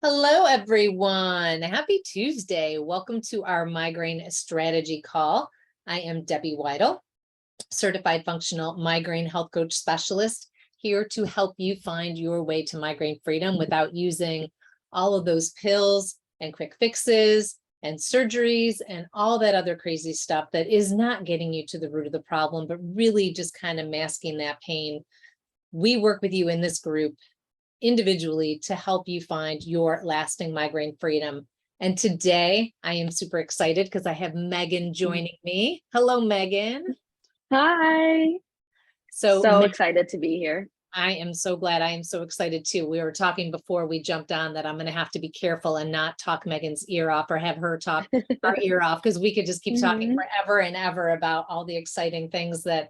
Hello, everyone. Happy Tuesday. Welcome to our migraine strategy call. I am Debbie Waidl, certified functional migraine health coach specialist, here to help you find your way to migraine freedom without using all of those pills and quick fixes and surgeries and all that other crazy stuff that is not getting you to the root of the problem, but really just kind of masking that pain. We work with you in this group individually to help you find your lasting migraine freedom. And today I am super excited because I have Megan joining me. Hello, Megan. Hi. So excited to be here. I am so glad. I am so excited too. We were talking before we jumped on that I'm going to have to be careful and not talk Megan's ear off or have her talk our ear off, because we could just keep talking forever and ever about all the exciting things that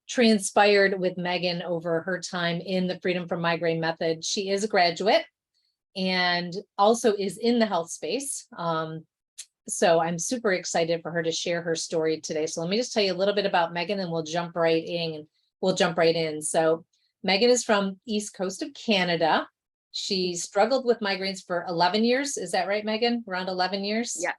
transpired with Megan over her time in the Freedom from Migraine method. She is a graduate and also is in the health space. So I'm super excited for her to share her story today. So let me just tell you a little bit about Megan and we'll jump right in. So Megan is from East Coast of Canada. She struggled with migraines for 11 years. Is that right, Megan? Around 11 years? Yeah.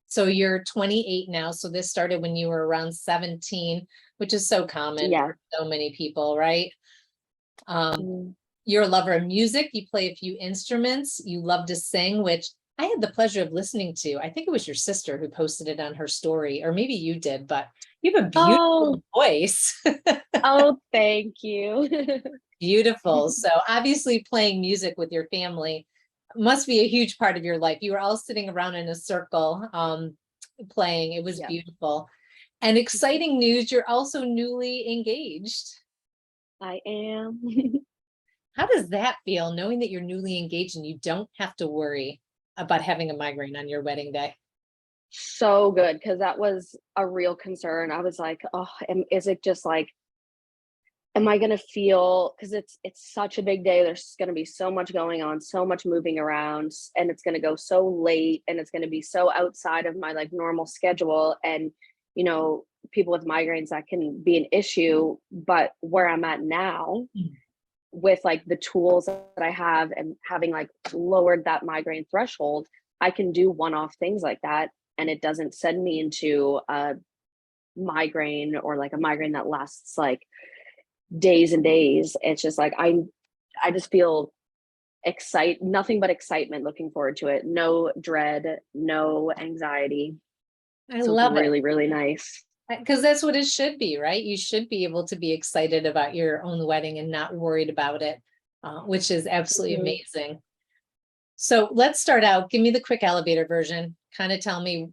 So you're 28 now. So this started when you were around 17, which is so common for so many people, right? You're a lover of music. You play a few instruments. You love to sing, which I had the pleasure of listening to. I think it was your sister who posted it on her story, or maybe you did, but you have a beautiful voice. Oh, thank you. Beautiful. So obviously playing music with your family must be a huge part of your life. You were all sitting around in a circle playing. It was beautiful. And exciting news, you're also newly engaged. I am. How does that feel, knowing that you're newly engaged and you don't have to worry about having a migraine on your wedding day? So good, because that was a real concern. I was like, oh, is it just like, am I going to feel, because it's such a big day. There's going to be so much going on, so much moving around, and it's going to go so late, and it's going to be so outside of my like normal schedule. And, you know, people with migraines, that can be an issue. But where I'm at now with like the tools that I have and having like lowered that migraine threshold, I can do one-off things like that. And it doesn't send me into a migraine or like a migraine that lasts like days and days. It's just like I just feel nothing but excitement, looking forward to it. No dread, no anxiety. I love it. Really, really nice. Because that's what it should be, right? You should be able to be excited about your own wedding and not worried about it, which is absolutely amazing. So let's start out. Give me the quick elevator version. Kind of tell me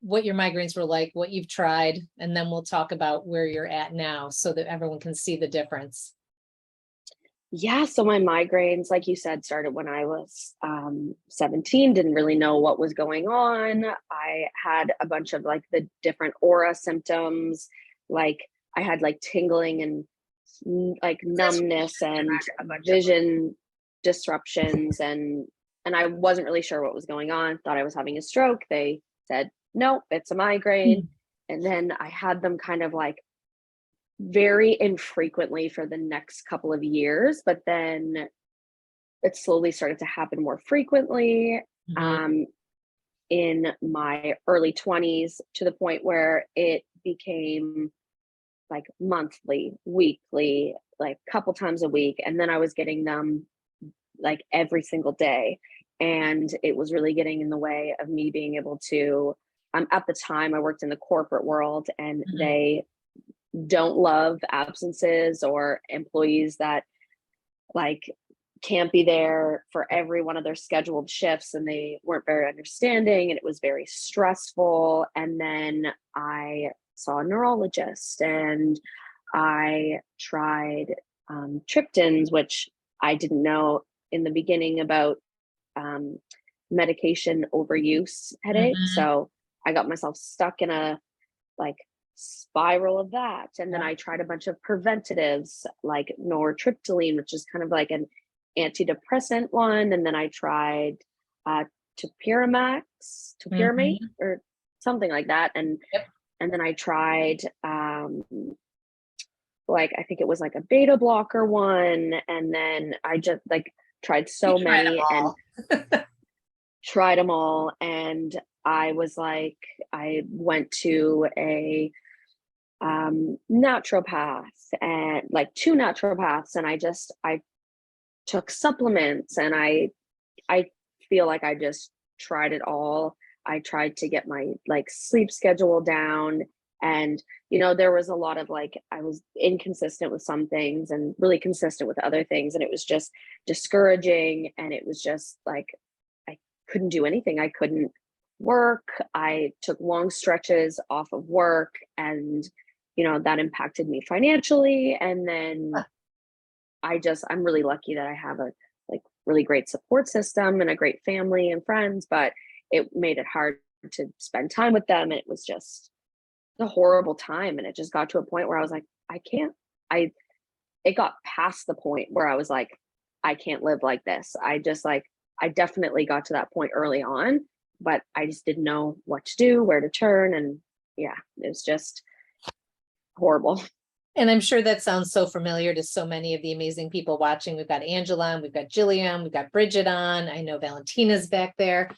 what your migraines were like, what you've tried, and then we'll talk about where you're at now so that everyone can see the difference. Yeah, so my migraines, like you said, started when I was 17, didn't really know what was going on. I had a bunch of like the different aura symptoms, like I had like tingling and like numbness and vision disruptions, and I wasn't really sure what was going on. Thought I was having a stroke. They said, no, it's a migraine. And then I had them kind of like very infrequently for the next couple of years, but then it slowly started to happen more frequently in my early 20s, to the point where it became like monthly, weekly, like a couple times a week. And then I was getting them like every single day. And it was really getting in the way of me being able to, at the time I worked in the corporate world, and they don't love absences or employees that like can't be there for every one of their scheduled shifts, and they weren't very understanding, and it was very stressful. And then I saw a neurologist, and I tried triptans, which I didn't know in the beginning about medication overuse headache. So I got myself stuck in a like spiral of that. And then I tried a bunch of preventatives like nortriptyline, which is kind of like an antidepressant one. And then I tried topiramate or something like that. And then I tried like, I think it was like a beta blocker one. And then I just like tried so many, and tried them all. And I was like, I went to a naturopath and like two naturopaths, and I took supplements, and I feel like I just tried it all. I tried to get my like sleep schedule down, and there was a lot of like I was inconsistent with some things and really consistent with other things, and it was just discouraging, and it was just like I couldn't do anything. I couldn't work. I took long stretches off of work, and that impacted me financially. And then I'm really lucky that I have a like really great support system and a great family and friends, but it made it hard to spend time with them. And it was just a horrible time. And it just got to a point where I was like, I can't, it got past the point where I was like, I can't live like this. I definitely got to that point early on, but I just didn't know what to do, where to turn. And yeah, it was just horrible. And I'm sure that sounds so familiar to so many of the amazing people watching. We've got Angela, and we've got Jillian, we've got Bridget on. I know Valentina's back there.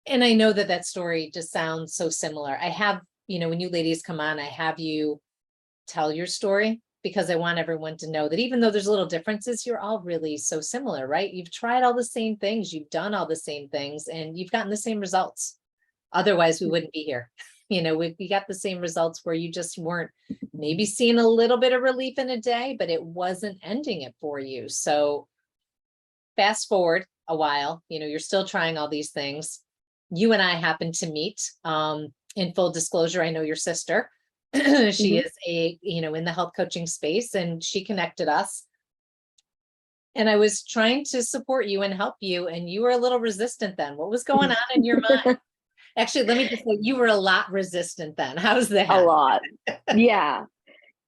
And I know that story just sounds so similar. I have, when you ladies come on, I have you tell your story, because I want everyone to know that even though there's little differences, you're all really so similar, right? You've tried all the same things, you've done all the same things, and you've gotten the same results. Otherwise, we wouldn't be here. We got the same results where you just weren't maybe seeing a little bit of relief in a day, but it wasn't ending it for you. So fast forward a while, you're still trying all these things. You and I happened to meet, in full disclosure, I know your sister. She is in the health coaching space, and she connected us. And I was trying to support you and help you, and you were a little resistant then. What was going on in your mind? Actually, let me just say, you were a lot resistant then. How's that? A lot. Yeah.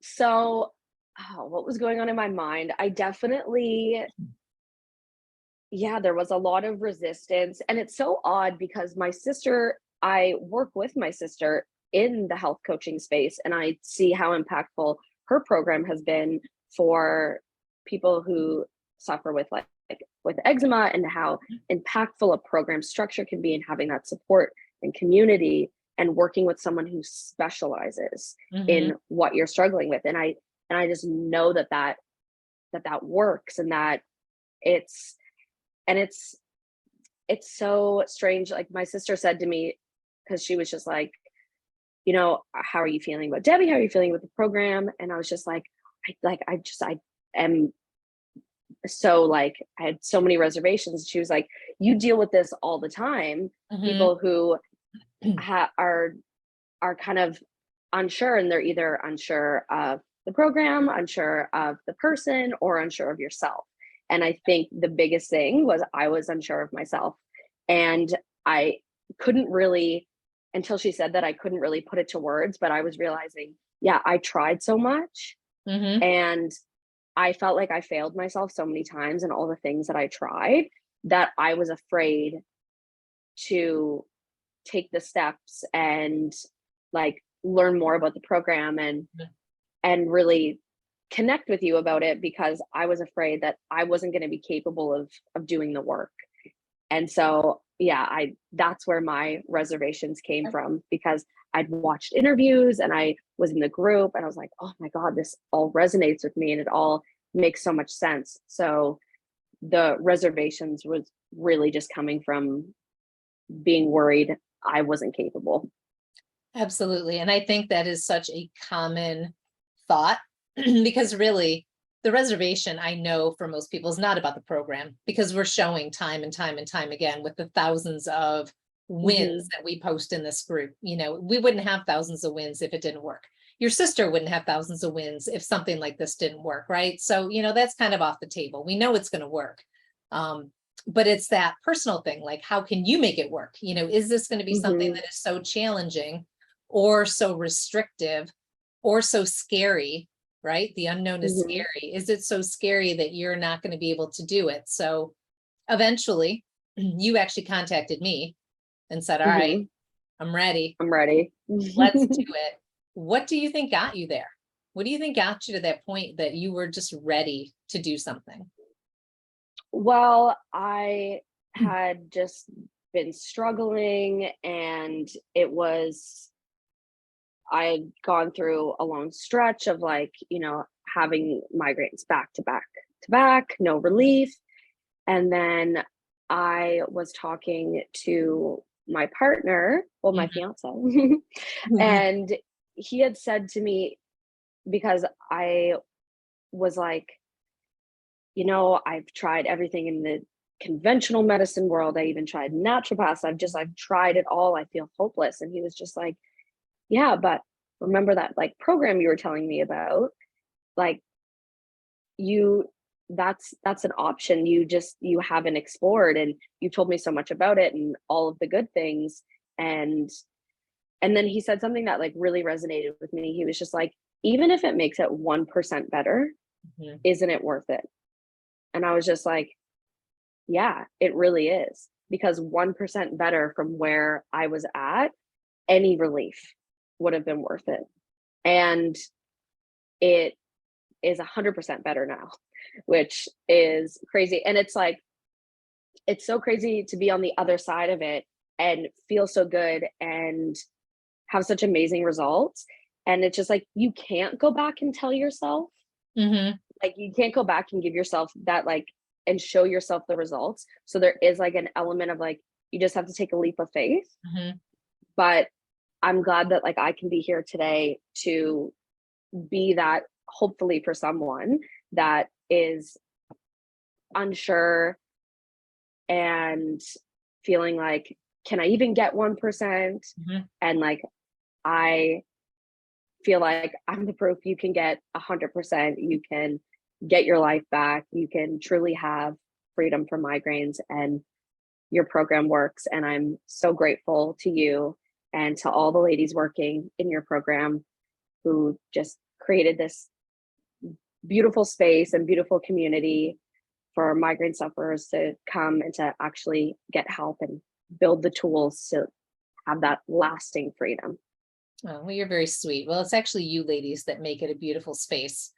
So, what was going on in my mind? There was a lot of resistance. And it's so odd because I work with my sister in the health coaching space, and I see how impactful her program has been for people who suffer with with eczema, and how impactful a program structure can be in having that support and community, and working with someone who specializes in what you're struggling with. And I just know that works, and that it's so strange. Like my sister said to me, because she was just like, how are you feeling about Debbie? How are you feeling with the program? And I was just like, I am so like, I had so many reservations. She was like, you deal with this all the time. People who are kind of unsure, and they're either unsure of the program, unsure of the person, or unsure of yourself. And I think the biggest thing was I was unsure of myself, and I couldn't really, until she said that, I couldn't really put it to words, but I was realizing, yeah, I tried so much, and I felt like I failed myself so many times in all the things that I tried, that I was afraid to take the steps and like learn more about the program, and really connect with you about it, because I was afraid that I wasn't going to be capable of doing the work. And so, yeah, that's where my reservations came from, because I'd watched interviews and I was in the group, and I was like, oh my God, this all resonates with me, and it all makes so much sense. So the reservations was really just coming from being worried I wasn't capable. Absolutely. And I think that is such a common thought, because really the reservation, I know for most people, is not about the program, because we're showing time and time and time again with the thousands of wins that we post in this group. We wouldn't have thousands of wins if it didn't work. Your sister wouldn't have thousands of wins if something like this didn't work, right? So, that's kind of off the table. We know it's going to work. But it's that personal thing, like, how can you make it work? Is this going to be something that is so challenging, or so restrictive, or so scary, right? The unknown is scary. Is it so scary that you're not going to be able to do it? So eventually you actually contacted me and said, all right, I'm ready. Let's do it. What do you think got you there? What do you think got you to that point that you were just ready to do something? Well, I had just been struggling, and I had gone through a long stretch of like, having migraines back to back to back, no relief. And then I was talking to my partner, well, my fiance, and he had said to me, because I was like, I've tried everything in the conventional medicine world. I even tried naturopaths. I've tried it all. I feel hopeless. And he was just like, yeah, but remember that like program you were telling me about? Like you that's an option you haven't explored, and you told me so much about it and all of the good things. And then he said something that like really resonated with me. He was just like, even if it makes it 1% better, isn't it worth it? And I was just like, yeah, it really is, because 1% better from where I was at, any relief would have been worth it. And it is 100% better now, which is crazy. And it's like, it's so crazy to be on the other side of it and feel so good and have such amazing results. And it's just like, you can't go back and tell yourself, like, you can't go back and give yourself that, like, and show yourself the results. So there is like an element of like, you just have to take a leap of faith. But I'm glad that like I can be here today to be that, hopefully, for someone that is unsure and feeling like, can I even get 1%? And like, I feel like I'm the proof you can get 100%. You can get your life back. You can truly have freedom from migraines, and your program works. And I'm so grateful to you and to all the ladies working in your program who just created this beautiful space and beautiful community for migraine sufferers to come and to actually get help and build the tools to have that lasting freedom. Oh, well, you're very sweet. Well, it's actually you ladies that make it a beautiful space.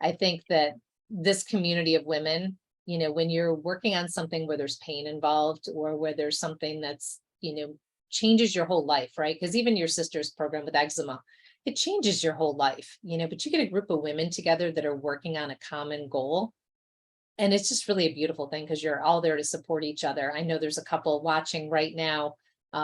I think that this community of women, when you're working on something where there's pain involved, or where there's something that's, changes your whole life, right? Because even your sister's program with eczema, it changes your whole life, but you get a group of women together that are working on a common goal. And it's just really a beautiful thing, because you're all there to support each other. I know there's a couple watching right now.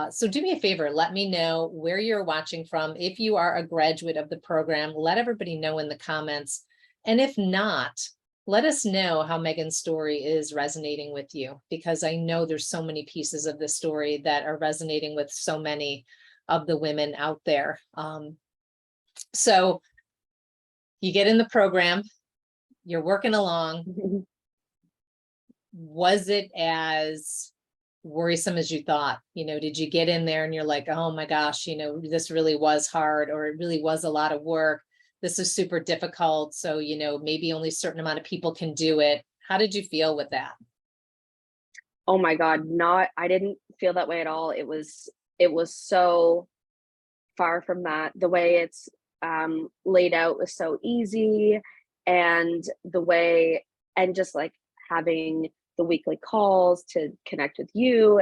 So do me a favor, let me know where you're watching from. If you are a graduate of the program, let everybody know in the comments. And if not, let us know how Meaghan's story is resonating with you, because I know there's so many pieces of the story that are resonating with so many of the women out there. So you get in the program, you're working along. Was it as worrisome as you thought? Did you get in there and you're like, oh my gosh, this really was hard, or it really was a lot of work. This is super difficult. So, maybe only a certain amount of people can do it. How did you feel with that? Oh my God, I didn't feel that way at all. It was so far from that. The way it's laid out was so easy, and just like having the weekly calls to connect with you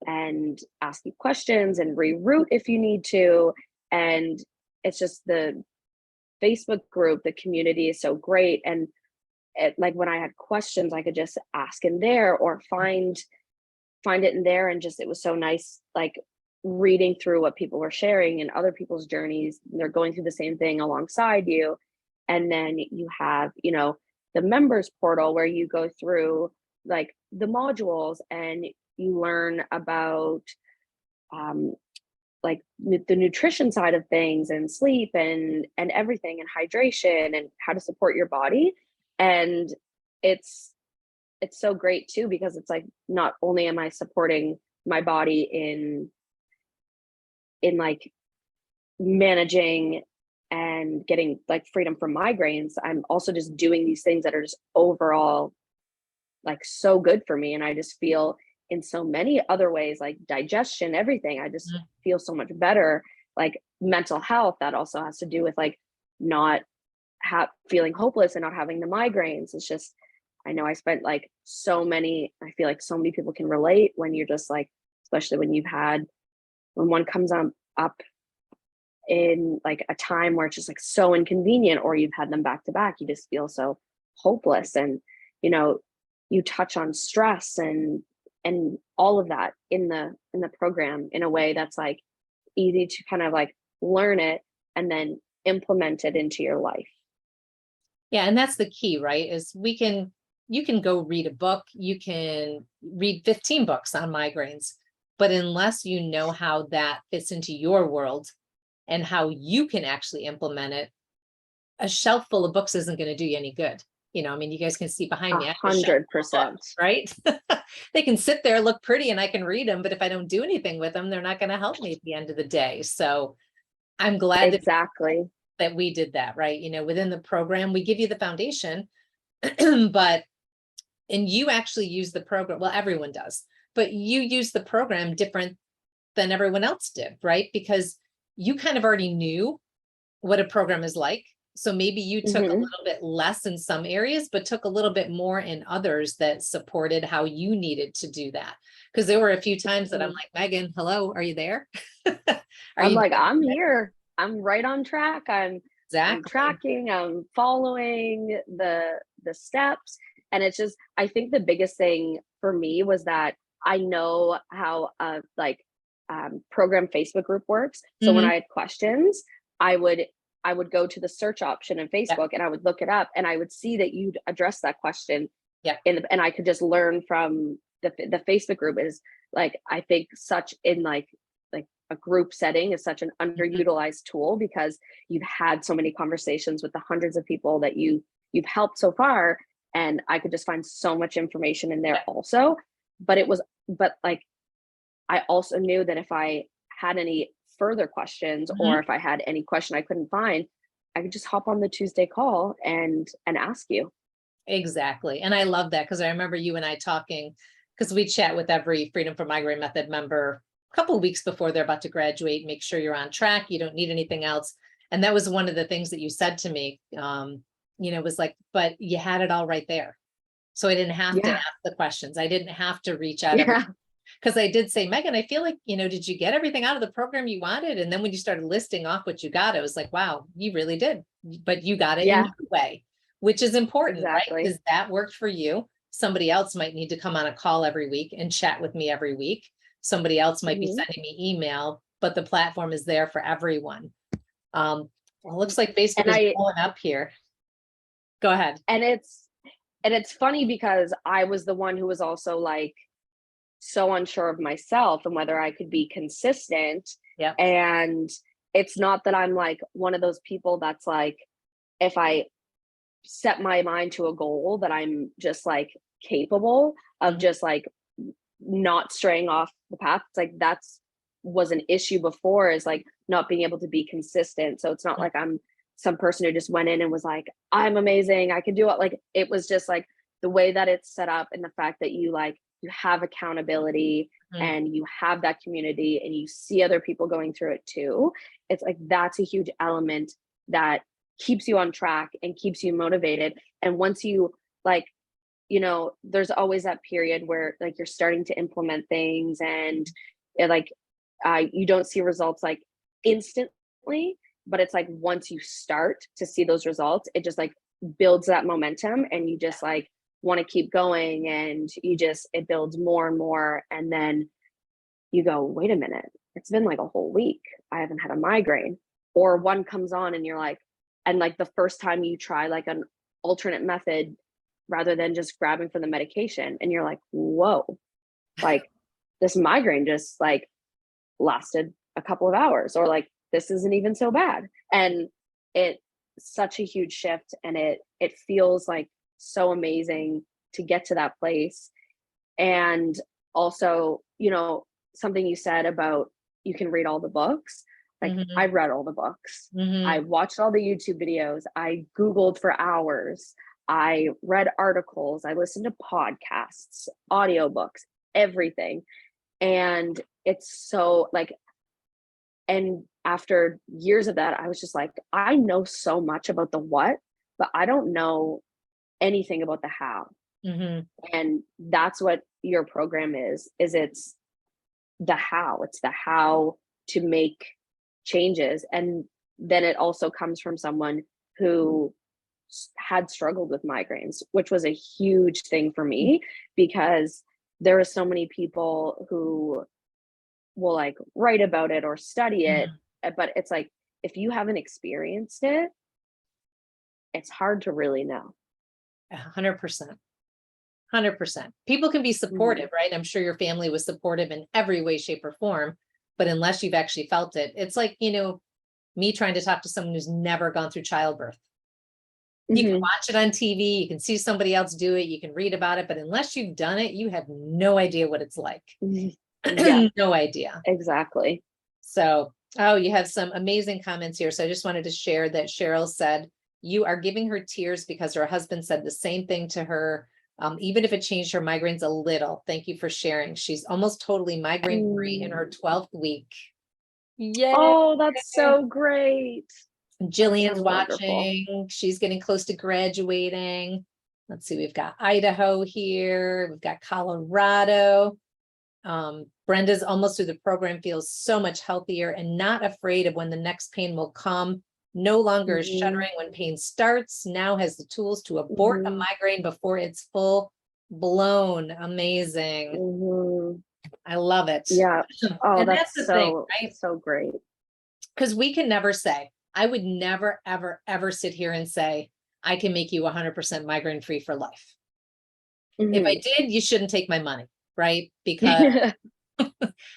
and ask you questions and reroute if you need to. And it's just the Facebook group, the community is so great. And like when I had questions, I could just ask in there or find it in there. And just, it was so nice, like reading through what people were sharing and other people's journeys. They're going through the same thing alongside you. And then you have, the members portal where you go through like the modules and you learn about like the nutrition side of things and sleep and everything, and hydration and how to support your body. And it's so great too, because it's like, not only am I supporting my body in like managing and getting like freedom from migraines, I'm also just doing these things that are just overall like so good for me. And I just feel in so many other ways, like digestion, everything, I just feel so much better. Like mental health, that also has to do with like not feeling hopeless and not having the migraines. It's just, I know I spent like I feel like so many people can relate when you're just like, especially when one comes up in like a time where it's just like so inconvenient, or you've had them back to back, you just feel so hopeless. And, you touch on stress and all of that in the program in a way that's like easy to kind of like learn it and then implement it into your life. Yeah, and that's the key, right? You can go read a book, you can read 15 books on migraines, but unless you know how that fits into your world and how you can actually implement it, a shelf full of books isn't going to do you any good. I mean, you guys can see behind me, I have a shelf full of 100%. books, right? They can sit there, look pretty, and I can read them, but if I don't do anything with them, they're not going to help me at the end of the day. So I'm glad Exactly. that we did that, right? Within the program, we give you the foundation, and you actually use the program. Well, everyone does, but you use the program different than everyone else did, right? Because you kind of already knew what a program is like. So maybe you took a little bit less in some areas, but took a little bit more in others that supported how you needed to do that. Because there were a few times that I'm like, Megan, hello, are you there? I'm here. I'm right on track. I'm Exactly. tracking, I'm following the steps. And it's just, I think the biggest thing for me was that I know how program Facebook group works. So when I had questions, I would go to the search option in Facebook and I would look it up and I would see that you'd address that question. Yeah. And I could just learn from the Facebook group is like, I think such in like a group setting is such an underutilized tool because you've had so many conversations with the hundreds of people that you've helped so far. And I could just find so much information in there also. But like, I also knew that if I had any further questions or if I had any question I couldn't find, I could just hop on the Tuesday call and ask you. Exactly. And I love that because I remember you and I talking, because we chat with every Freedom from Migraine Method member a couple of weeks before they're about to graduate, make sure you're on track, you don't need anything else. And that was one of the things that you said to me, was like, but you had it all right there. So I didn't have to ask the questions. I didn't have to reach out because I did say, Megan, I feel like, did you get everything out of the program you wanted? And then when you started listing off what you got, it was like, wow, you really did, but you got it in your way, which is important, right? Because that worked for you. Somebody else might need to come on a call every week and chat with me every week. Somebody else might be sending me email, but the platform is there for everyone. Well, it looks like Facebook is blowing up here. Go ahead. And it's funny because I was the one who was also like so unsure of myself and whether I could be consistent. Yeah. And it's not that I'm like one of those people that's like, if I set my mind to a goal that I'm just like capable of just like not straying off the path. It's like was an issue before, is like not being able to be consistent. So it's not like I'm some person who just went in and was like, I'm amazing, I can do it. Like it was just like the way that it's set up and the fact that you have accountability and you have that community and you see other people going through it too. It's like that's a huge element that keeps you on track and keeps you motivated. And once you there's always that period where like you're starting to implement things and you don't see results like instantly, but it's like once you start to see those results, it just like builds that momentum and you just like want to keep going and it builds more and more. And then you go, wait a minute, it's been like a whole week, I haven't had a migraine. Or one comes on and you're like, and like the first time you try like an alternate method rather than just grabbing for the medication and you're like, whoa, like this migraine just like lasted a couple of hours, or like this isn't even so bad. And it's such a huge shift and it feels like so amazing to get to that place. And also, something you said about you can read all the books. Like I read all the books. I watched all the YouTube videos. I Googled for hours. I read articles. I listened to podcasts, audiobooks, everything. And it's so like, and after years of that, I was just like, I know so much about the what, but I don't know anything about the how. Mhm. And that's what your program is it's the how to make changes. And then it also comes from someone who had struggled with migraines, which was a huge thing for me, because there are so many people who will like write about it or study it, Mhm. but it's like if you haven't experienced it, it's hard to really know. 100%. 100%. People can be Mhm. supportive, right? I'm sure your family was supportive in every way, shape, or form, but unless you've actually felt it, it's like, me trying to talk to someone who's never gone through childbirth. You can Mhm. watch it on TV, you can see somebody else do it, you can read about it, but unless you've done it, you have no idea what it's like. Mhm. Yeah, No idea. exactly. So, oh, you have some amazing comments here. So I just wanted to share that Cheryl said, you are giving her tears because her husband said the same thing to her, even if it changed her migraines a little. Thank you for sharing. She's almost totally migraine free in her Mm. 12th week. Yay. Oh, that's so great. That Jillian's sounds wonderful. watching. She's getting close to graduating. Let's see, we've got Idaho here. We've got Colorado. Brenda's almost through the program, feels so much healthier and not afraid of when the next pain will come. No longer is Mhm. shuddering when pain starts. Now has the tools to abort a Mhm. migraine before it's full blown. Amazing. Mhm. I love it. Yeah. Oh, And that's that's the thing, so right? so great. Because we can never say, I would never, ever, ever sit here and say, I can make you 100% migraine free for life. If I Mhm. did, you shouldn't take my money, right? Because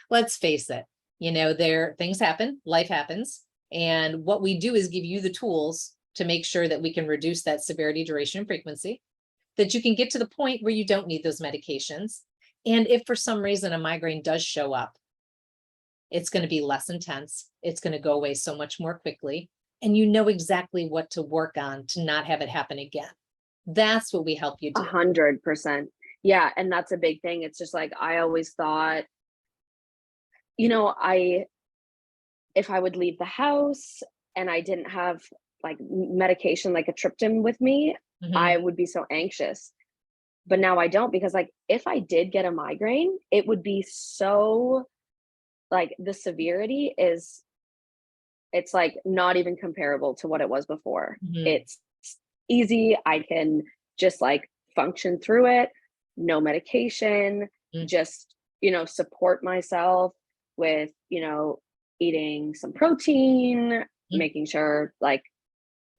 let's face it, there things happen, life happens. And what we do is give you the tools to make sure that we can reduce that severity, duration, and frequency, that you can get to the point where you don't need those medications. And if for some reason a migraine does show up, it's going to be less intense. It's going to go away so much more quickly. And you know exactly what to work on to not have it happen again. That's what we help you A do. 100%. Yeah, and that's a big thing. It's just like I always thought, I if I would leave the house and I didn't have like medication like a triptan with me, I Mhm. would be so anxious. But now I don't, because like if I did get a migraine, it would be so like the severity is it's like not even comparable to what it was before. Mhm. It's easy. I can just like function through it, no medication, Mhm. just, support myself with, eating some protein, Mhm. making sure like,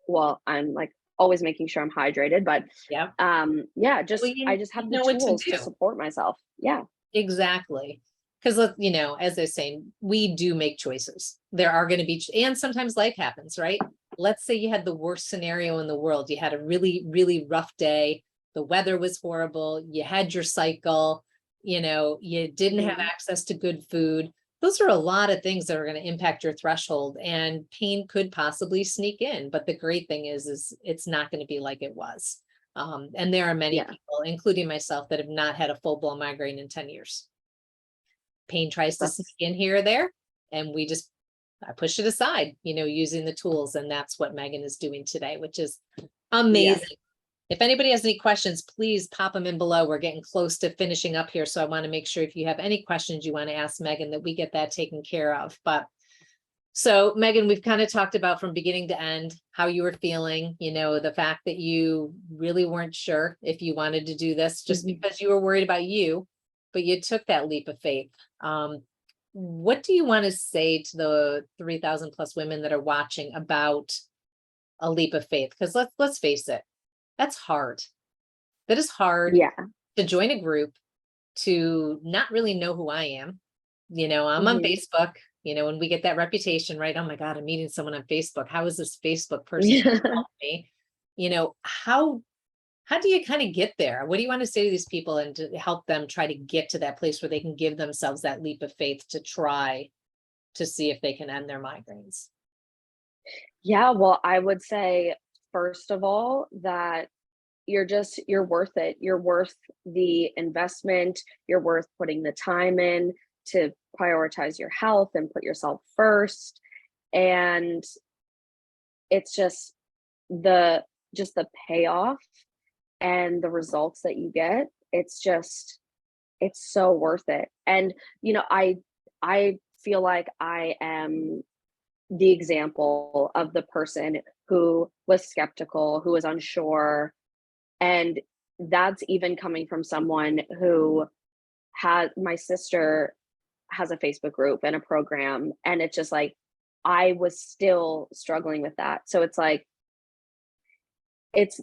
well, I'm like always making sure I'm hydrated, but Yeah. yeah, Well, just I just you have the know what to tools to do. support myself. Yeah. Exactly. Because, as they're saying, we do make choices. There are going to be, and sometimes life happens, right? Let's say you had the worst scenario in the world. You had a really, really rough day. The weather was horrible. You had your cycle, you didn't have Mhm. access to good food. Those are a lot of things that are going to impact your threshold, and pain could possibly sneak in. But the great thing is it's not going to be like it was. And there are many Yeah. people, including myself, that have not had a full-blown migraine in 10 years. Pain tries to sneak That's in here or there, and I push it aside, using the tools. And that's what Megan is doing today, which is yeah. amazing. If anybody has any questions, please pop them in below. We're getting close to finishing up here. So I want to make sure if you have any questions you want to ask Megan, that we get that taken care of. But so Megan, we've kind of talked about from beginning to end how you were feeling, the fact that you really weren't sure if you wanted to do this just Mhm. because you were worried about you, but you took that leap of faith. What do you want to say to the 3,000 plus women that are watching about a leap of faith? Because let's face it, that's hard. That is hard Yeah. to join a group, to not really know who I am. I'm on Mhm. Facebook, and we get that reputation, right? Oh my God, I'm meeting someone on Facebook. How is this Facebook person Yeah. gonna help me? How do you kind of get there? What do you want to say to these people and to help them try to get to that place where they can give themselves that leap of faith to try to see if they can end their migraines? Yeah, well, I would say, first of all, that you're worth it. You're worth the investment. You're worth putting the time in to prioritize your health and put yourself first. And it's the payoff and the results that you get, it's so worth it. And, I feel like I am the example of the person who was skeptical, who was unsure. And that's even coming from someone who my sister has a Facebook group and a program. And it's just like, I was still struggling with that. So it's like,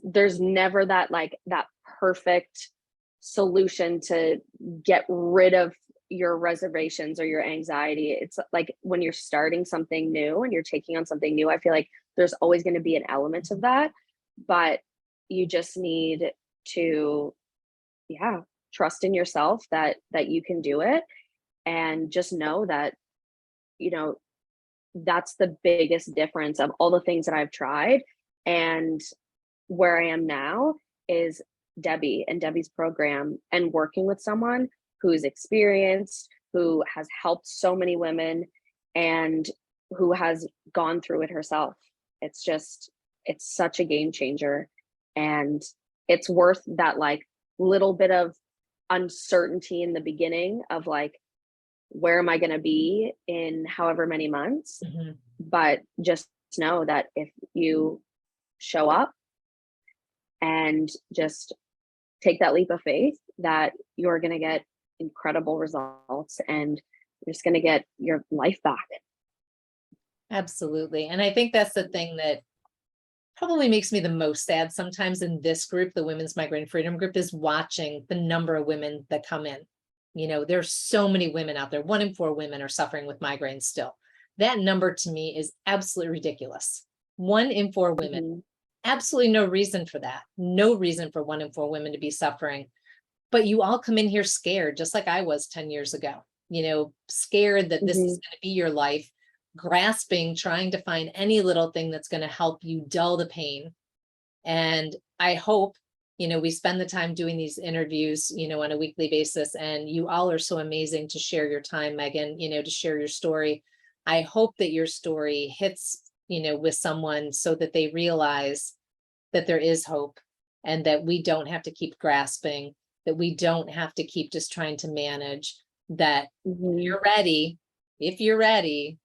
there's never that perfect solution to get rid of your reservations or your anxiety. It's like when you're starting something new and you're taking on something new, I feel like there's always going to be an element of that, but you just need to, trust in yourself that you can do it, and just know that, that's the biggest difference of all the things that I've tried. And where I am now is Debbie and Debbie's program, and working with someone who's experienced, who has helped so many women, and who has gone through it herself. It's such a game changer. And it's worth that little bit of uncertainty in the beginning of where am I going to be in however many months? Mm-hmm. But just know that if you show up and just take that leap of faith, that you're going to get incredible results, and you're just going to get your life back. Absolutely. And I think that's the thing that probably makes me the most sad sometimes in this group, the Women's Migraine Freedom Group, is watching the number of women that come in. There's so many women out there. 1 in 4 women are suffering with migraines still. That number to me is absolutely ridiculous. 1 in 4 women. Mm-hmm. Absolutely no reason for that. No reason for 1 in 4 women to be suffering. But you all come in here scared, just like I was 10 years ago, scared that this is going to be your life, grasping, trying to find any little thing that's going to help you dull the pain. And I hope, we spend the time doing these interviews, on a weekly basis, and you all are so amazing to share your time, Megan, to share your story. I hope that your story hits, with someone so that they realize that there is hope, and that we don't have to keep grasping, that we don't have to keep just trying to manage, that if you're ready,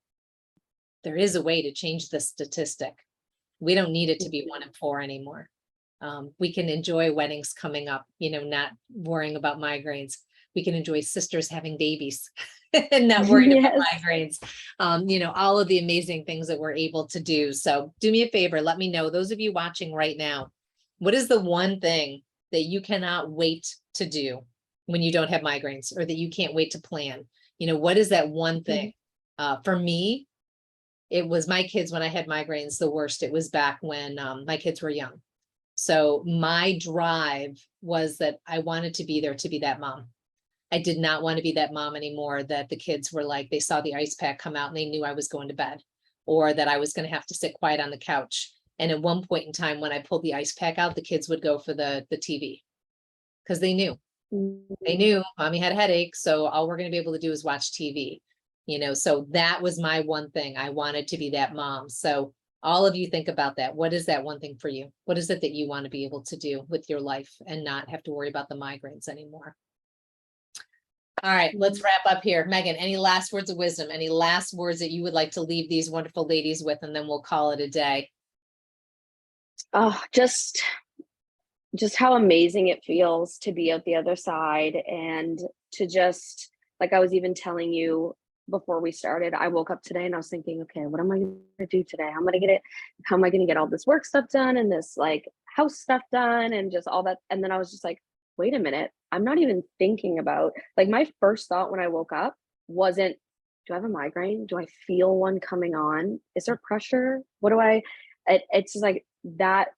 there is a way to change the statistic. We don't need it to be 1 in 4 anymore. We can enjoy weddings coming up, not worrying about migraines. We can enjoy sisters having babies and not worrying about migraines. All of the amazing things that we're able to do. So do me a favor, let me know, those of you watching right now, what is the one thing that you cannot wait to do when you don't have migraines, or that you can't wait to plan? What is that one thing? For me, it was my kids. When I had migraines the worst, it was back when my kids were young. So my drive was that I wanted to be there to be that mom. I did not want to be that mom anymore that the kids were like, they saw the ice pack come out and they knew I was going to bed, or that I was going to have to sit quiet on the couch. And at one point in time, when I pulled the ice pack out, the kids would go for the TV, because they knew mommy had a headache. So all we're going to be able to do is watch TV, so that was my one thing. I wanted to be that mom. So all of you think about that. What is that one thing for you? What is it that you want to be able to do with your life and not have to worry about the migraines anymore? All right, let's wrap up here. Megan, any last words of wisdom? Any last words that you would like to leave these wonderful ladies with, and then we'll call it a day? Oh, just how amazing it feels to be out the other side, and to just, like I was even telling you before we started, I woke up today and I was thinking, okay, what am I going to do today? How am I going to get all this work stuff done, and this house stuff done, and just all that. And then I was just like, wait a minute, I'm not even thinking about, my first thought when I woke up wasn't, do I have a migraine? Do I feel one coming on? Is there pressure? What do it's just like that.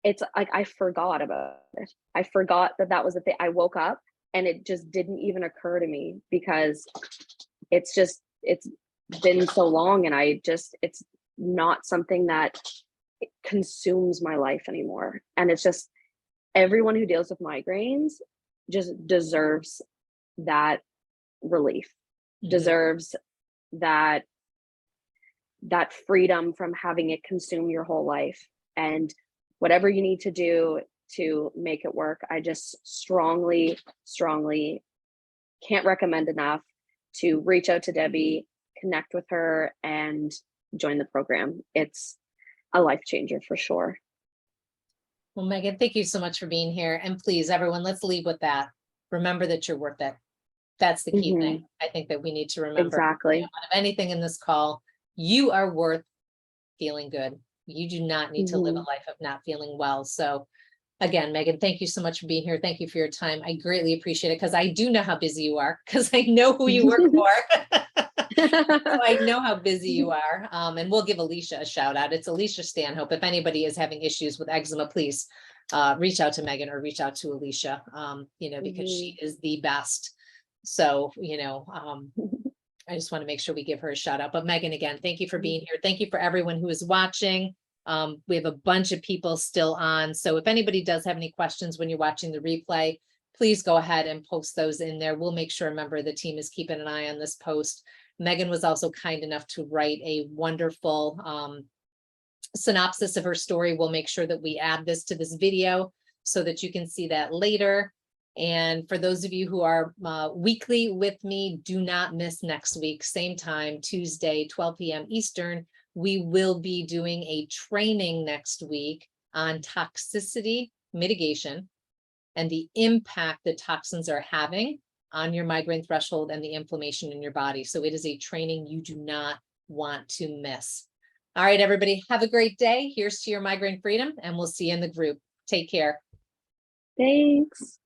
It's like, I forgot about it. I forgot that was the thing. I woke up and it just didn't even occur to me, because it's been so long, and it's not something that consumes my life anymore. And it's just, everyone who deals with migraines just deserves that relief, deserves that freedom from having it consume your whole life. And whatever you need to do, to make it work. I just strongly can't recommend enough to reach out to Debbie, connect with her, and join the program. It's a life changer for sure. Well, Megan, thank you so much for being here. And please, everyone, let's leave with that. Remember that you're worth it. That's the key thing. I think that we need to remember. Exactly. Out of anything in this call, you are worth feeling good. You do not need to live a life of not feeling well. So again, Megan, thank you so much for being here. Thank you for your time. I greatly appreciate it because I do know how busy you are because I know who you work for. So I know how busy you are. And we'll give Alicia a shout out. It's Alicia Stanhope. If anybody is having issues with eczema, please reach out to Megan or reach out to Alicia, you know, because she is the best. So, you know, I just want to make sure we give her a shout out. But Megan, again, thank you for being here. Thank you for everyone who is watching. We have a bunch of people still on. So if anybody does have any questions when you're watching the replay, please go ahead and post those in there. We'll make sure a member of the team is keeping an eye on this post. Megan was also kind enough to write a wonderful synopsis of her story. We'll make sure that we add this to this video so that you can see that later. And for those of you who are weekly with me, do not miss next week, same time, Tuesday, 12 p.m. Eastern. We will be doing a training next week on toxicity mitigation and the impact that toxins are having on your migraine threshold and the inflammation in your body. So it is a training you do not want to miss. All right, everybody, have a great day. Here's to your migraine freedom, and we'll see you in the group. Take care. Thanks.